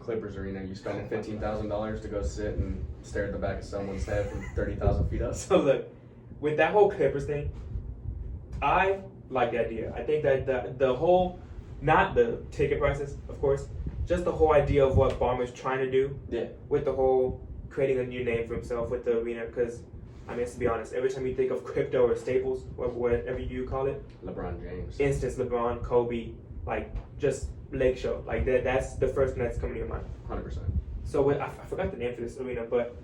Clippers arena, you spending $15,000 to go sit and stare at the back of someone's head from 30,000 feet up. So look, with that whole Clippers thing, I like the idea. I think that the whole, not the ticket prices, of course, just the whole idea of what Ballmer's trying to do. Yeah. With the whole creating a new name for himself with the arena, because I mean, let's be honest, every time you think of crypto or Staples, whatever you call it, LeBron James. instance LeBron, Kobe, like just Lake Show, like that's the first thing that's coming to your mind. 100%. So with, I forgot the name for this arena, but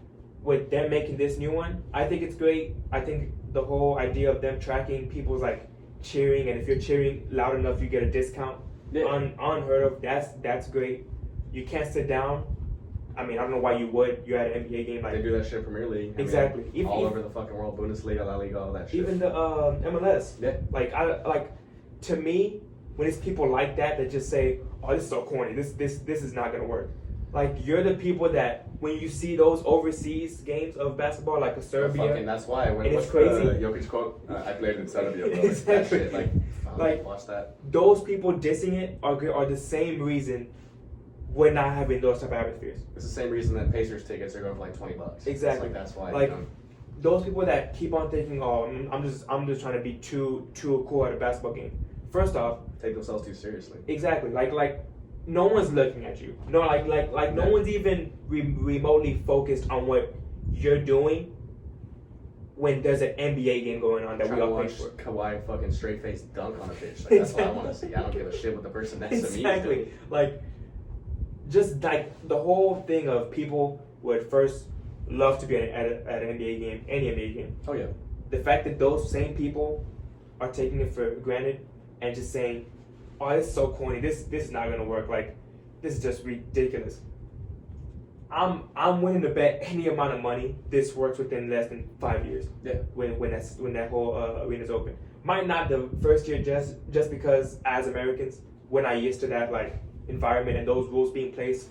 with them making this new one, I think it's great. I think the whole idea of them tracking people's like cheering, and if you're cheering loud enough, you get a discount. Yeah. Unheard of. That's great. You can't sit down. I mean, I don't know why you would. You're at an NBA game, like They do that shit Premier League. exactly. I mean, all over the fucking world, Bundesliga, La Liga, all that shit. Even the MLS. Yeah. Like to me, when it's people like that that just say, "Oh, this is so corny. This is not gonna work." Like you're the people that when you see those overseas games of basketball, like a Serbia, Fucking, that's why when and what's it's crazy. the Jokic quote? I played in Serbia, bro. Exactly. That shit, like watch that. those people dissing it are the same reason we're not having those type of atmospheres. It's the same reason that Pacers tickets are going for like $20. Exactly. It's like that's why. Like, you know, those people that keep on thinking, "Oh, I'm just trying to be too cool at a basketball game." First off, take themselves too seriously. exactly. Like no one's looking at you. No, like no one's even remotely focused on what you're doing when there's an NBA game going on that we all pay watch for. Kawhi fucking straight face dunk on a bitch. Like, that's what I want to see. I don't give a shit what the person next to me is Exactly. doing. Like, just like the whole thing of people would first love to be at an NBA game, any NBA game. Oh yeah. The fact that those same people are taking it for granted and just saying, "Oh, it's so corny. This is not gonna work. Like, this is just ridiculous." I'm willing to bet any amount of money this works within less than 5 years. Yeah. When that whole arena's open. Might not the first year just because as Americans we're not used to that like environment and those rules being placed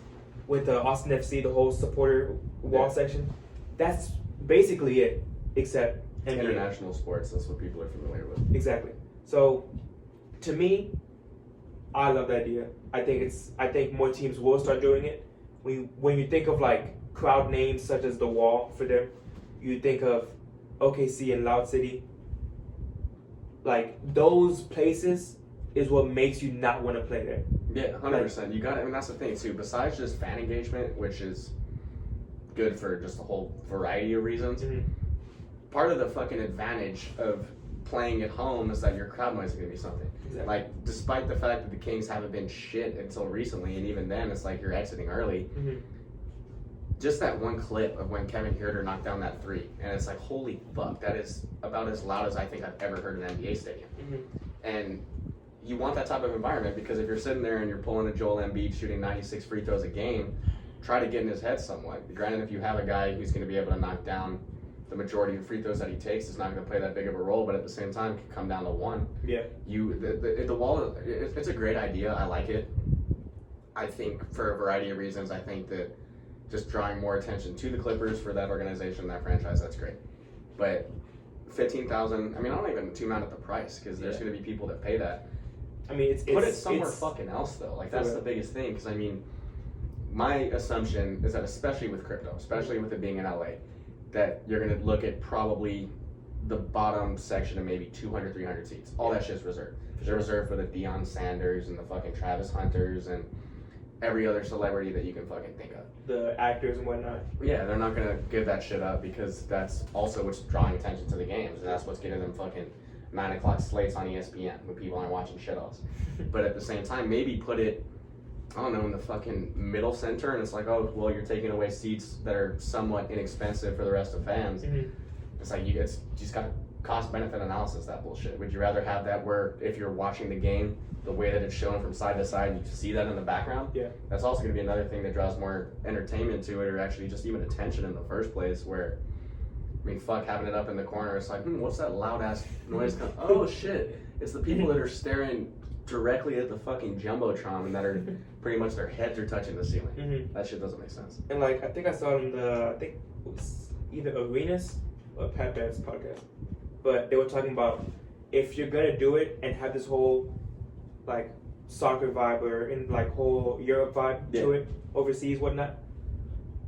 with the Austin FC, the whole supporter wall section. That's basically it, except NBA. International sports, that's what people are familiar with. Exactly. So, to me, I love the idea. I think more teams will start doing it. When you think of like crowd names such as the Wall for them, you think of OKC and Loud City. Like those places is what makes you not want to play there. Yeah, 100%. You got it. I mean, that's the thing too. Besides just fan engagement, which is good for just a whole variety of reasons. Mm-hmm. Part of the fucking advantage of playing at home is that your crowd noise is going to be something. Exactly. Like, despite the fact that the Kings haven't been shit until recently, and even then, it's like you're exiting early. Mm-hmm. Just that one clip of when Kevin Huerter knocked down that three, and it's like, holy fuck, that is about as loud as I think I've ever heard an NBA stadium. Mm-hmm. And you want that type of environment because if you're sitting there and you're pulling a Joel Embiid shooting 96 free throws a game, try to get in his head somewhat. Granted, if you have a guy who's going to be able to knock down the majority of free throws that he takes, it's not going to play that big of a role, but at the same time, it can come down to one. Yeah. The wall, it's a great idea. I like it. I think for a variety of reasons, I think that just drawing more attention to the Clippers for that organization, that franchise, that's great. But 15,000, I mean, I don't even too mad at the price because there's going to be people that pay that. I mean, Put it somewhere fucking else though. Like that's the biggest thing because I mean, my assumption is that especially with crypto, especially with it being in LA, that you're gonna look at probably the bottom section of maybe 200, 300 seats. All that shit's reserved. They're reserved for the Deion Sanders and the fucking Travis Hunters and every other celebrity that you can fucking think of. The actors and whatnot. Yeah, they're not gonna give that shit up because that's also what's drawing attention to the games and that's what's getting them fucking 9 o'clock slates on ESPN when people aren't watching shit else. But at the same time, maybe put it, I don't know, in the fucking middle center and it's like, oh, well, you're taking away seats that are somewhat inexpensive for the rest of fans. Mm-hmm. It's like, you just got cost-benefit analysis, that bullshit. Would you rather have that where if you're watching the game, the way that it's shown from side to side, you see that in the background? Yeah. That's also going to be another thing that draws more entertainment to it or actually just even attention in the first place where I mean, fuck, having it up in the corner, it's like, what's that loud-ass noise? Oh, shit. It's the people that are staring directly at the fucking Jumbotron and that are pretty much their heads are touching the ceiling. Mm-hmm. That shit doesn't make sense. And like, I think I saw it on I think it was either Arenas or Pat Bear's podcast. But they were talking about if you're going to do it and have this whole, like, soccer vibe or in like whole Europe vibe to Yeah. it, overseas, whatnot,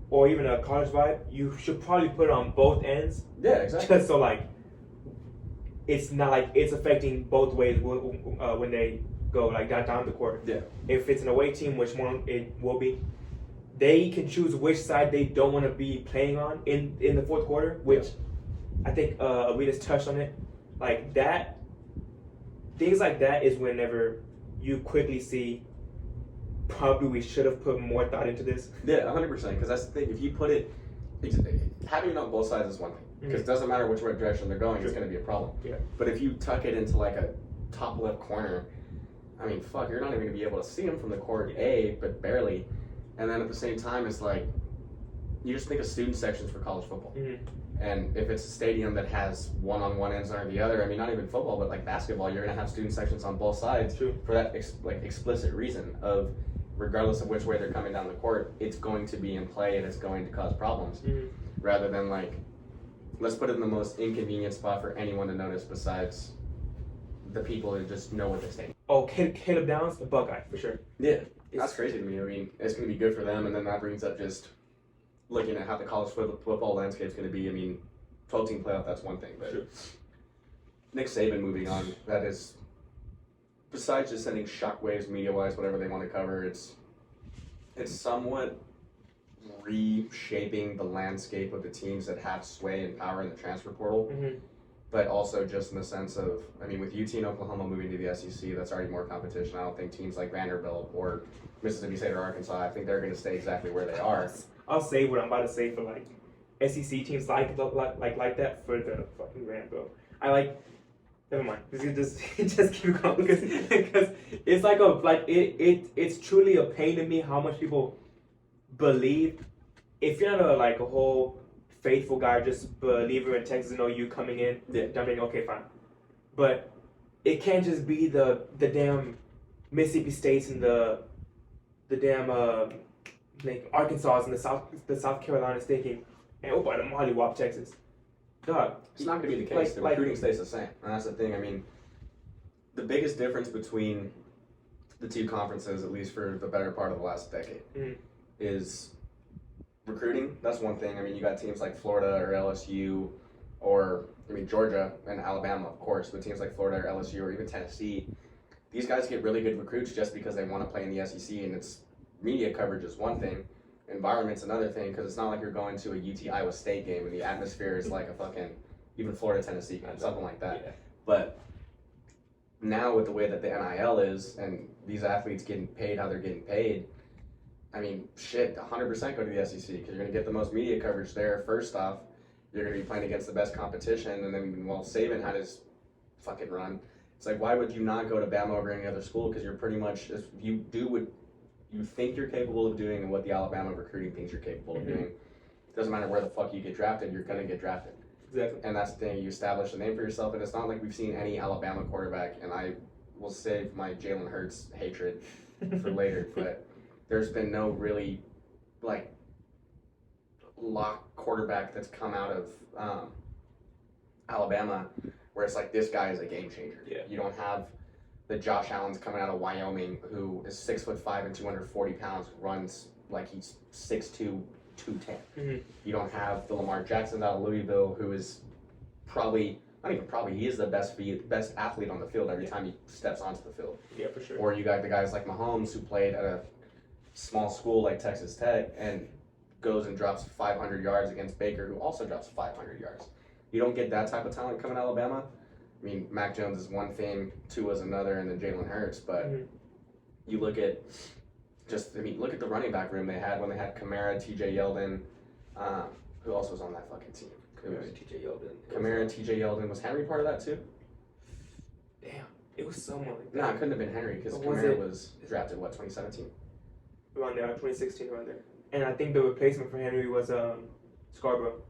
or even a college vibe, you should probably put it on both ends, Yeah, exactly. just so like it's not like it's affecting both ways when they go like down the court. Yeah. If it's an away team, which one it will be, they can choose which side they don't want to be playing on in the fourth quarter, which I think Arenas touched on it. Like that, things like that is whenever you quickly see probably we should have put more thought into this. Yeah, 100%. Because that's the thing. If you put it, having it on both sides is one thing. Because it doesn't matter which direction they're going, it's going to be a problem. Yeah. But if you tuck it into like a top left corner, I mean, fuck, you're not even going to be able to see them from the court, A, but barely. And then at the same time, it's like, you just think of student sections for college football. Mm-hmm. And if it's a stadium that has one on one ends or the other, I mean, not even football, but like basketball, you're going to have student sections on both sides. True. For that explicit reason of, regardless of which way they're coming down the court, it's going to be in play and it's going to cause problems. Mm-hmm. Rather than like, let's put it in the most inconvenient spot for anyone to notice besides the people that just know what they're saying. Oh, Caleb Downs, the Buckeye for sure. Yeah, that's crazy to me. I mean, it's going to be good for them, and then that brings up just looking at how the college football landscape is going to be. I mean, 12-team playoff, that's one thing, but Sure. Nick Saban moving on, that is, besides just sending shockwaves media-wise, whatever they want to cover, it's somewhat reshaping the landscape of the teams that have sway and power in the transfer portal. Mm-hmm. But also just in the sense of, I mean, with UT and Oklahoma moving to the SEC, that's already more competition. I don't think teams like Vanderbilt or Mississippi State or Arkansas, I think they're going to stay exactly where they are. I'll say what I'm about to say for like SEC teams like that for the fucking Vanderbilt. I like. Never mind. Just keep going because it's like it's truly a pain to me how much people believe. If you're not a whole faithful guy, just believer in Texas and OU coming in, Yeah. dumping, okay, fine. But it can't just be the damn Mississippi States and the damn like Arkansas and the South Carolina thinking, and oh, by the Mollywop, Texas. Dog. It's not going to be the case. The recruiting stays the same. And that's the thing. I mean, the biggest difference between the two conferences, at least for the better part of the last decade, is recruiting. That's one thing. I mean, you got teams like Florida or LSU or, I mean, Georgia and Alabama, of course, but teams like Florida or LSU or even Tennessee, these guys get really good recruits just because they want to play in the SEC, and it's media coverage is one thing. Environment's another thing, because it's not like you're going to a UT Iowa State game and the atmosphere is like a fucking even Florida Tennessee game, something like that. Yeah. But now with the way that the NIL is and these athletes getting paid how they're getting paid, I mean, shit, 100% go to the SEC because you're going to get the most media coverage there. First off, you're going to be playing against the best competition, and then while Saban had his fucking run, it's like, why would you not go to Bama over any other school? Because you're pretty much, if you do what you think you're capable of doing and what the Alabama recruiting thinks you're capable of doing. It doesn't matter where the fuck you get drafted, you're going to get drafted. Exactly. And that's the thing, you establish a name for yourself, and it's not like we've seen any Alabama quarterback, and I will save my Jalen Hurts hatred for later, but there's been no really, like, lock quarterback that's come out of Alabama where it's like, this guy is a game changer. Yeah. You don't have the Josh Allen's coming out of Wyoming who is 6'5" and 240 pounds, runs like he's 6'2", 210. You don't have the Lamar Jackson out of Louisville who is probably, not even probably, he is the best athlete on the field every time he steps onto the field. Yeah, for sure. Or you got the guys like Mahomes who played at a small school like Texas Tech and goes and drops 500 yards against Baker, who also drops 500 yards. You don't get that type of talent coming out of Alabama. I mean, Mac Jones is one thing, Tua's another, and then Jalen Hurts. But you look at look at the running back room they had when they had Kamara, T.J. Yeldon. Who else was on that fucking team? T.J. Yeldon. Kamara and T.J. Yeldon. Was Henry part of that too? Damn, it was someone like that. No, it couldn't have been Henry because But was Kamara it- was drafted, 2017? Around there, 2016, around there. And I think the replacement for Henry was Scarborough.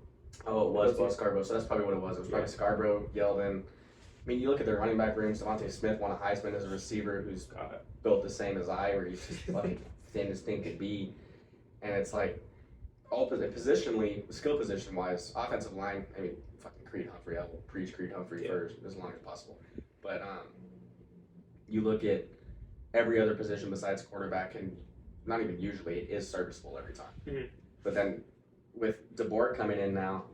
Oh, it was Bo Scarborough, so that's probably what it was. It was probably Scarborough, Yeldon. I mean, you look at their running back rooms, Devontae Smith won a Heisman as a receiver who's built the same as I, where he's just fucking thin as thing could be. And it's like, all positionally, skill position wise, offensive line, I mean, fucking Creed Humphrey, I will preach Creed Humphrey for as long as possible. But you look at every other position besides quarterback, and not even usually, it is serviceable every time. Mhm. But then with DeBoer coming in now,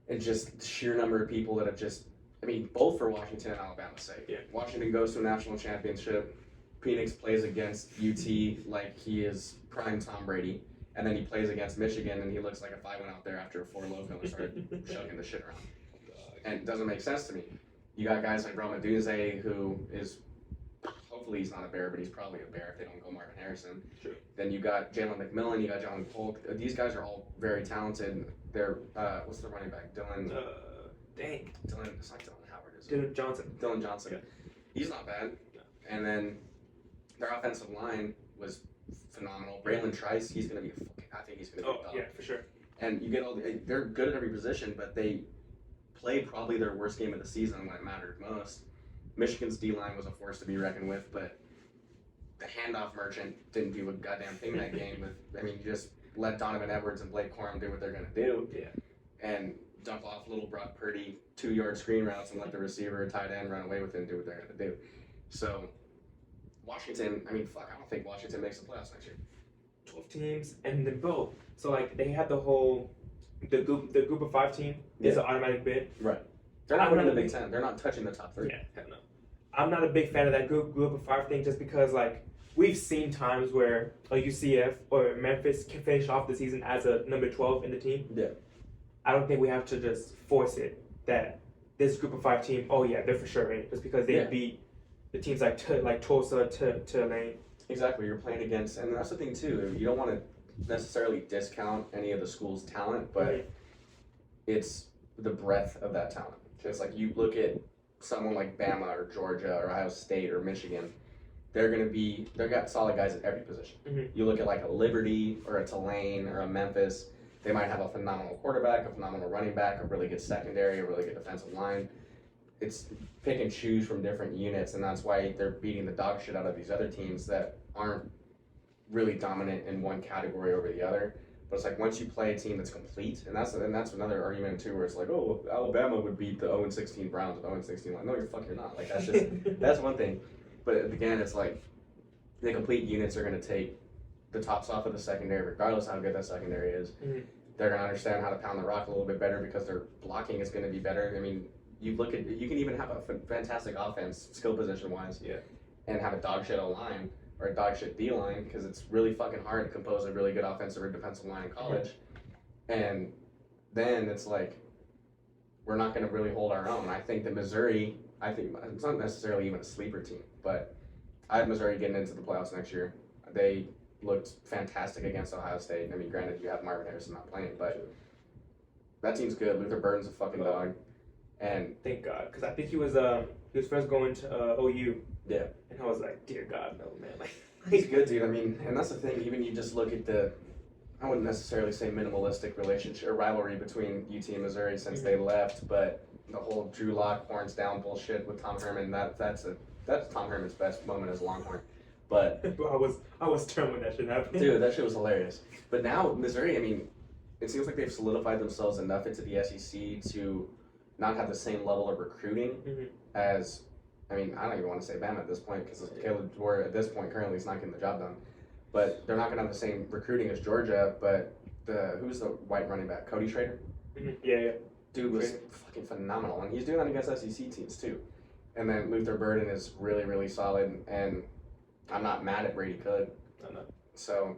and just the sheer number of people that have just, I mean, both for Washington and Alabama's sake. Yeah. Washington goes to a national championship. Penix plays against UT like he is prime Tom Brady, and then he plays against Michigan, and he looks like if I went out there after a 4 local and started shucking the shit around. And it doesn't make sense to me. You got guys like Roma Dunze, who is, hopefully he's not a Bear, but he's probably a Bear if they don't go Marvin Harrison. Sure. Then you got Jalen McMillan, you got John Polk. These guys are all very talented. They're, what's the running back? Dylan, it's not Dylan Howard, is it? Dylan Johnson. Dylan Johnson. Yeah. He's not bad. No. And then their offensive line was phenomenal. Braylon Trice, he's going to be, I think he's going to be a dog. Yeah, for sure. And you get they're good at every position, but they played probably their worst game of the season when it mattered most. Michigan's D-line was a force to be reckoned with, but the handoff merchant didn't do a goddamn thing that game. You just let Donovan Edwards and Blake Corum do what they're going to do. Yeah. And dump off little Brock Purdy 2-yard screen routes and let the receiver or tight end run away with it and do what they're going to do. So, Washington, I don't think Washington makes the playoffs next year. 12 teams, and then both. So, like, they had the group of 5 team is an automatic bid. Right. They're not winning the Big Ten. They're not touching the top 3. Yeah, hell no. I'm not a big fan of that group of 5 thing just because, like, we've seen times where a UCF or Memphis can finish off the season as a number 12 in the team. Yeah. I don't think we have to just force it that this group of 5 team, oh yeah, they're for sure in, just because they beat the teams like Tulsa, Tulane. Exactly. You're playing against, and that's the thing too. You don't want to necessarily discount any of the school's talent, but it's the breadth of that talent. Just like you look at someone like Bama or Georgia or Ohio State or Michigan, they've got solid guys at every position. Mm-hmm. You look at like a Liberty or a Tulane or a Memphis, they might have a phenomenal quarterback, a phenomenal running back, a really good secondary, a really good defensive line. It's pick and choose from different units, and that's why they're beating the dog shit out of these other teams that aren't really dominant in one category over the other. But it's like once you play a team that's complete, and that's another argument too, where it's like, oh, Alabama would beat the 0-16 Browns with 0-16. Like, no, you're not. Like that's just that's one thing. But again, it's like the complete units are going to take the tops off of the secondary, regardless how good that secondary is. Mm-hmm. They're going to understand how to pound the rock a little bit better because their blocking is going to be better. I mean, you can even have a fantastic offense, skill position wise, and have a dog shit O-line or a dog shit D-line because it's really fucking hard to compose a really good offensive or defensive line in college. And then it's like, we're not going to really hold our own. I think that Missouri, it's not necessarily even a sleeper team, but I have Missouri getting into the playoffs next year. They looked fantastic against Ohio State. I mean, granted, you have Marvin Harrison not playing, but that team's good. Luther Burden's a fucking dog. And thank God, because I think he was first going to OU. Yeah. And I was like, dear God, no, man. Like, he's good, dude. I mean, and that's the thing. Even you just look at I wouldn't necessarily say minimalistic relationship or rivalry between UT and Missouri since they left, but the whole Drew Lock horns down bullshit with Tom Herman. That's Tom Herman's best moment as a Longhorn. But I was turned when that shit happened. Dude, that shit was hilarious. But now Missouri, I mean, it seems like they've solidified themselves enough into the SEC to not have the same level of recruiting as, I mean, I don't even want to say Bama at this point because Caleb DeBoer at this point currently is not getting the job done. But they're not going to have the same recruiting as Georgia. But who's the white running back? Cody Schrader? Mm-hmm. Yeah. Dude was fucking phenomenal, and he's doing that against SEC teams too. And then Luther Burden is really, really solid, and I'm not mad at Brady Cook. I'm not. So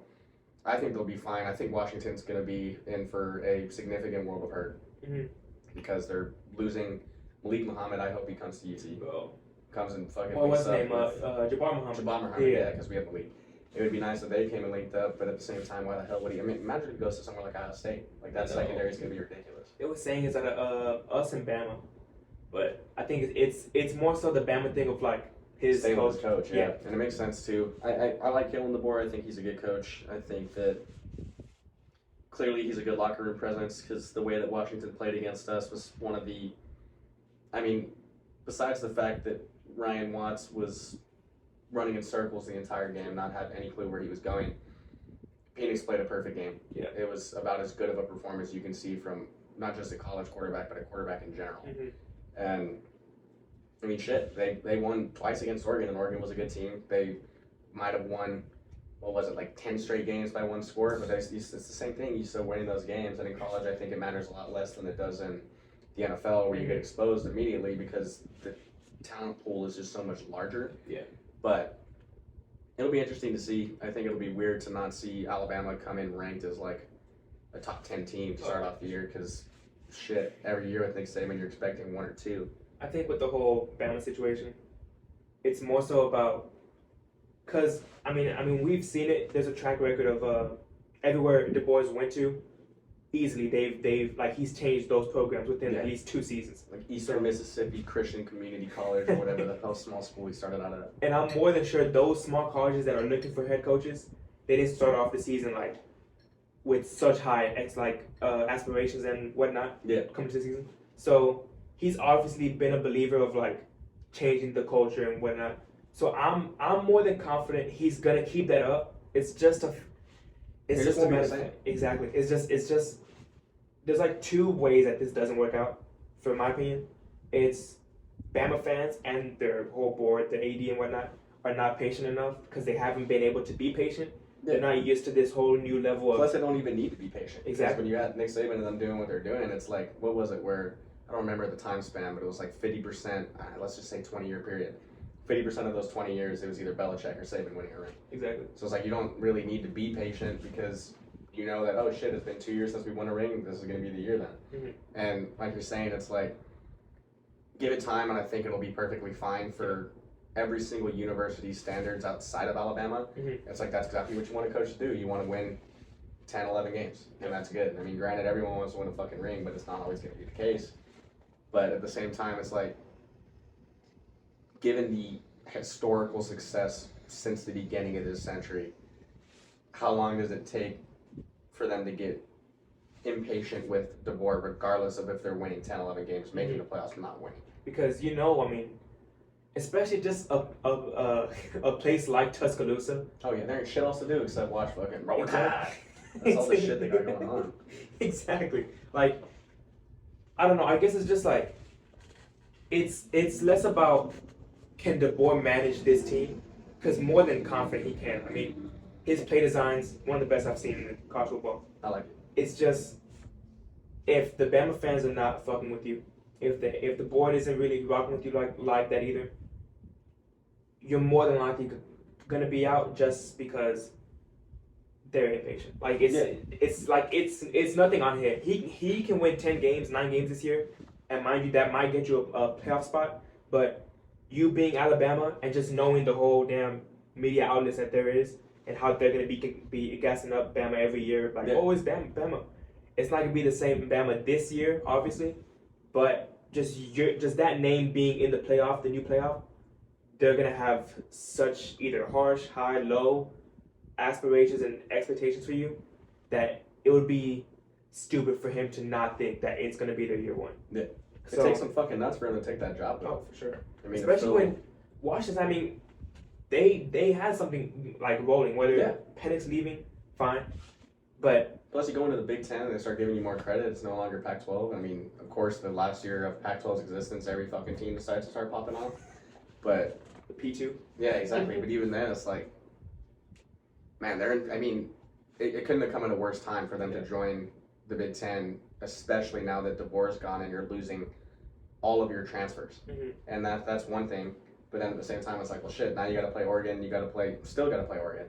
I think they'll be fine. I think Washington's going to be in for a significant world of hurt because they're losing Malik Muhammad. I hope he comes to UT. Well, comes and fucking. What was his name? Jabbar Muhammad. Jabbar Muhammad, yeah, because we have Malik. It would be nice if they came and linked up, but at the same time, why the hell would he? I mean, imagine if he goes to somewhere like Ohio State. Like that secondary is going to be ridiculous. It was saying it's at us and Bama, but I think it's more so the Bama thing of like his coach. Yeah, and it makes sense too. I like Kalen DeBoer. I think he's a good coach. I think that clearly he's a good locker room presence because the way that Washington played against us was one of the. I mean, besides the fact that Ryan Watts was running in circles the entire game, not have any clue where he was going. Penix played a perfect game. Yeah. It was about as good of a performance you can see from not just a college quarterback, but a quarterback in general. And I mean, shit, they won twice against Oregon, and Oregon was a good team. They might have won, what was it, like 10 straight games by one score, but it's the same thing. You still winning those games, and in college, I think it matters a lot less than it does in the NFL, where you get exposed immediately because the talent pool is just so much larger. Yeah. But it'll be interesting to see. I think it'll be weird to not see Alabama come in ranked as like a top 10 team to start off the year, because shit, every year with Nick Saban, you're expecting one or two. I think with the whole Bama situation, it's more so about, because I mean we've seen it. There's a track record of everywhere the boys went to, easily they've like he's changed those programs within at least 2 seasons. Like Eastern Mississippi Christian Community College or whatever the hell small school he started out at. And I'm more than sure those small colleges that are looking for head coaches, they didn't start off the season like with such high aspirations and whatnot. Yeah. Coming to the season, so he's obviously been a believer of like changing the culture and whatnot. So I'm more than confident he's gonna keep that up. It's just a matter. Exactly. It's just there's like 2 ways that this doesn't work out, for my opinion. It's Bama fans and their whole board, the AD and whatnot, are not patient enough because they haven't been able to be patient. Yeah. They're not used to this whole new level of. Plus, they don't even need to be patient. Exactly. When you had Nick Saban and them doing what they're doing, it's like, what was it? Where I don't remember the time span, but it was like 50%. Let's just say 20-year period. 50% of those 20 years, it was either Belichick or Saban winning a ring. Exactly. So it's like you don't really need to be patient because you know that, oh shit, it's been 2 years since we won a ring. This is going to be the year then. Mm-hmm. And like you're saying, it's like, give it time, and I think it'll be perfectly fine for every single university's standards outside of Alabama. Mm-hmm. It's like that's exactly what you want a coach to do. You want to win 10, 11 games, and that's good. I mean, granted, everyone wants to win a fucking ring, but it's not always going to be the case. But at the same time, it's like, given the historical success since the beginning of this century, how long does it take for them to get impatient with DeBoer, regardless of if they're winning 10, 11 games, making the playoffs, not winning? Because especially just a place like Tuscaloosa. Oh yeah, there ain't shit else to do except watch fucking Roll Exactly. Tide. That's all the shit they got going on. Exactly. Like, I don't know. I guess it's just like, it's less about can DeBoer manage this team, because more than confident he can. I mean, his play design's one of the best I've seen in college football. I like it. It's just, if the Bama fans are not fucking with you, if the board isn't really rocking with you like that either, you're more than likely gonna be out just because they're impatient. Like it's nothing on here. He can win 10 games, 9 games this year, and mind you, that might get you a playoff spot. But you being Alabama and just knowing the whole damn media outlets that there is and how they're gonna be gassing up Bama every year, like oh, it's Bama. It's not gonna be the same Bama this year, obviously, but just that name being in the playoff, the new playoff, they're gonna have such either harsh, high, low aspirations and expectations for you that it would be stupid for him to not think that it's gonna be their year 1. Yeah. So, it takes some fucking nuts for him to take that job, though. Oh, for sure. I mean, especially when Washington. I mean, they had something like rolling. Whether Penix leaving, fine, but plus you go into the Big Ten and they start giving you more credit. It's no longer Pac-12. I mean, of course, the last year of Pac-12's existence, every fucking team decides to start popping off. But the P2. Yeah, exactly. But even then, it's like, man, it couldn't have come at a worse time for them to join the Big Ten, especially now that DeBoer's gone and you're losing all of your transfers. Mm-hmm. And that's one thing. But then at the same time, it's like, well, shit, now you got to play Oregon. Still got to play Oregon.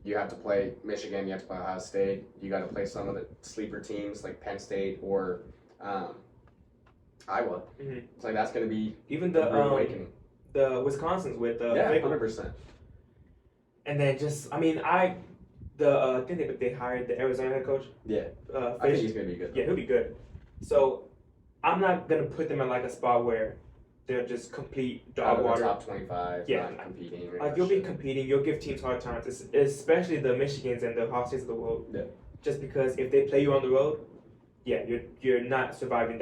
You have to play Michigan. You have to play Ohio State. You got to play some of the sleeper teams like Penn State or Iowa. Mm-hmm. It's like that's going to be even the awakening. The Wisconsin's with 100%. And then I think they hired the Arizona head coach. Yeah, I think he's gonna be good. Yeah, he'll be good. So I'm not gonna put them in like a spot where they're just complete dog water. Top 25. Yeah, not competing. Like you'll be competing. You'll give teams hard times, especially the Michigans and the Ohio States of the world. Yeah. Just because if they play you on the road, yeah, you're not surviving.